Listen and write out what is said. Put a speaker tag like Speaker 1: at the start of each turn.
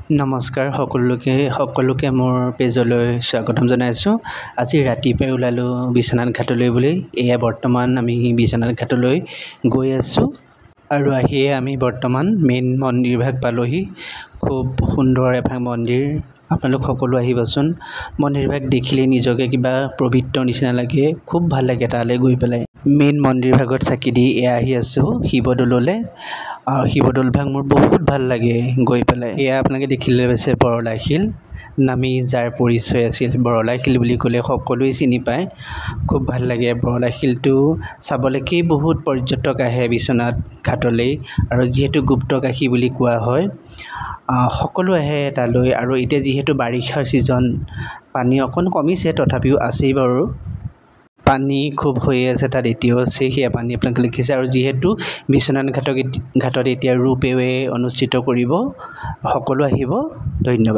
Speaker 1: নমস্কাৰ সকলোকে মোৰ পেজলৈ স্বাগতম জনাইছোঁ। আজি ৰাতিপুৱাই ওলালোঁ বিশ্বনাথ ঘাটলৈ বুলি। এয়া বৰ্তমান আমি বিশ্বনাথ ঘাটলৈ গৈ আছোঁ আৰু আহিয়ে আমি বৰ্তমান মেইন মন্দিৰভাগ পালোহি। খুব সুন্দৰ এভাগ মন্দিৰ, আপোনালোক সকলো আহিবচোন। মন্দিৰভাগ দেখিলে নিজকে কিবা পবিত্ৰ নিচিনা লাগে, খুব ভাল লাগে তালৈ গৈ পেলাই। মেইন মন্দিৰভাগত চাকি দি এয়া আহি আছোঁ শিৱদৌললৈ। শিৱদৌলভাগ মোৰ বহুত ভাল লাগে গৈ পেলাই। এয়া আপোনালোকে দেখিলে পাইছে বৰলাশিল, নামি যাৰ পৰিচয় আছিল বৰলাশিল বুলি ক'লে সকলোৱে চিনি পায়। খুব ভাল লাগে বৰলাশিলটো চাবলৈকেই বহুত পৰ্যটক আহে বিশ্বনাথ ঘাটলৈ, আৰু যিহেতু গুপ্তকাশী বুলি কোৱা হয়, সকলো আহে তালৈ। আৰু এতিয়া যিহেতু বাৰিষাৰ ছিজন, পানী অকণ কমিছে তথাপিও আছেই বাৰু। পানী খুব হৈ আছে তাত, এতিয়াও আছে সেয়া পানী আপোনালোকে দেখিছে। আৰু যিহেতু বিশ্বনাথ ঘাটত এতিয়া ৰোপৱে অনুষ্ঠিত কৰিব, সকলো আহিব। ধন্যবাদ।